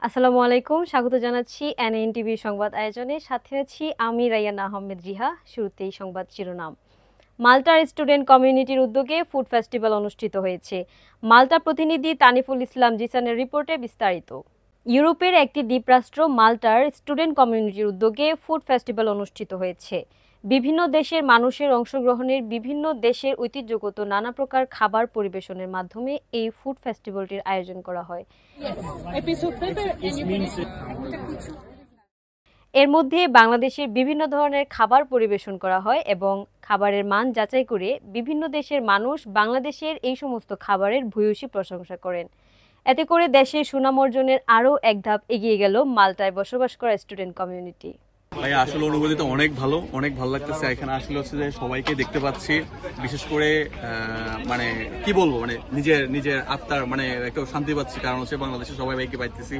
আসসালামু আলাইকুম, স্বাগত জানাচ্ছি এনএনটিভি সংবাদ আয়োজনে। সাথে আছি আমি রাইয়ান আহমেদ রিহা। শুরুতেই সংবাদ শিরোনাম। মাল্টার স্টুডেন্ট কমিউনিটির উদ্যোগে ফুড ফেস্টিভ্যাল অনুষ্ঠিত হয়েছে। মাল্টা প্রতিনিধি তানিফুল ইসলাম জিসানের রিপোর্টে বিস্তারিত। ইউরোপের একটি দ্বীপরাষ্ট্র মাল্টার স্টুডেন্ট কমিউনিটির উদ্যোগে ফুড ফেস্টিভ্যাল অনুষ্ঠিত হয়েছে। বিভিন্ন দেশের মানুষের অংশগ্রহণের বিভিন্ন দেশের ঐতিহ্যগত নানা প্রকার খাবার পরিবেশনের মাধ্যমে এই ফুড ফেস্টিভ্যালটির আয়োজন করা হয়। এর মধ্যে বাংলাদেশের বিভিন্ন ধরনের খাবার পরিবেশন করা হয় এবং খাবারের মান যাচাই করে বিভিন্ন দেশের মানুষ বাংলাদেশের এই সমস্ত খাবারের ভূয়সী প্রশংসা করেন। এতে করে দেশের সুনাম অর্জনের আরও এক ধাপ এগিয়ে গেল মাল্টায় বসবাস করা স্টুডেন্ট কমিউনিটি। ভাই আসলে অনুভূতি তো অনেক ভালো লাগতেছে। এখানে আসলে হচ্ছে যে সবাইকে দেখতে পাচ্ছি, বিশেষ করে মানে কি বলবো, মানে নিজের আত্মার মানে একটু শান্তি পাচ্ছি, কারণ হচ্ছে বাংলাদেশে সবাই বাইকে পাইতেছি।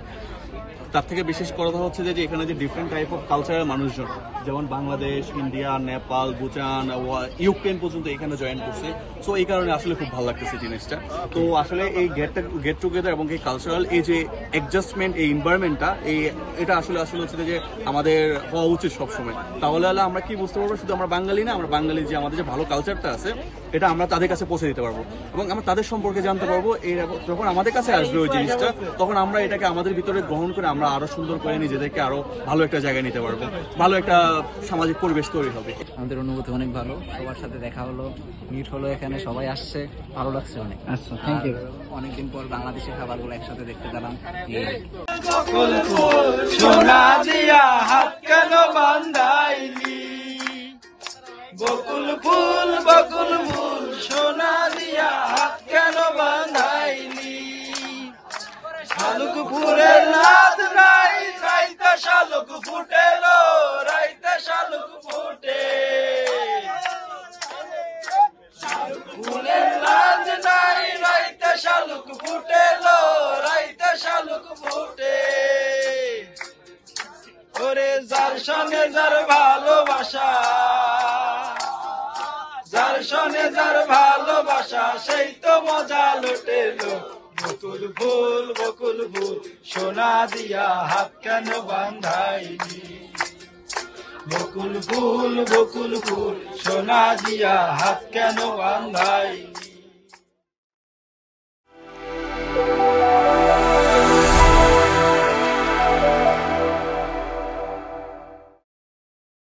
তার থেকে বিশেষ কথা হচ্ছে যে এখানে যে ডিফারেন্ট টাইপ অফ কালচারের মানুষজন, যেমন বাংলাদেশ, ইন্ডিয়া, নেপাল, ভুটান, ইউক্রেন পর্যন্ত এখানে জয়েন করছে। সো এই কারণে আসলে খুব ভালো লাগতেছে জিনিসটা। তো আসলে এই গেট টুগেদার এবং এই কালচারাল এই যে অ্যাডজাস্টমেন্ট, এই এনভায়রনমেন্টটা, এটা আসলে হচ্ছে যে আমাদের হওয়া উচিত সবসময়। তাহলে আমরা কি বুঝতে পারবো, শুধু আমরা বাঙালি না, আমরা বাঙালি যে আমাদের যে ভালো কালচারটা আছে এটা আমরা তাদের কাছে পৌঁছে দিতে পারবো এবং আমরা তাদের সম্পর্কে জানতে পারবো। যখন আমাদের কাছে আসবে ওই জিনিসটা, তখন আমরা এটাকে আমাদের ভিতরে গ্রহণ করে আমরা আরো সুন্দর করে নিজেদেরকে আরো ভালো একটা জায়গায় নিতে পারবো, ভালো একটা সামাজিক পরিবেশ তৈরি হবে। আমাদের অনুভূতি অনেক ভালো, সবার সাথে দেখা হলো, মিট হলো, এখানে সবাই আসছে, ভালো লাগছে অনেক। আচ্ছা, থ্যাংক ইউ। অনেকদিন পর বাংলাদেশের খাবারগুলো একসাথে দেখতে পেলাম। সোনা দিয়া হাত কেন বান্ধাইলি, বকুল ফুল সোনা দিয়া হাত কেন বান্ধাইলি, শালুক ফুলের লাজ নাই, রাইতে শালুক ফুটেলো, রাইতে শালুক ফুটে, শালুক ফুলের লাজ নাই, রাইতে শালুক ফুটেলো, রাইতে শালুক ফুটে। ওরে যার সঙ্গে যার ভালোবাসা, যার সঙ্গে যার ভালোবাসা, সেই তো মজা লুটেলো। বকুল ফুল সোনা দিয়া হাত কেন বান্ধাইলি, বকুল ফুল সোনা দিয়া হাত কেন বান্ধাইলি।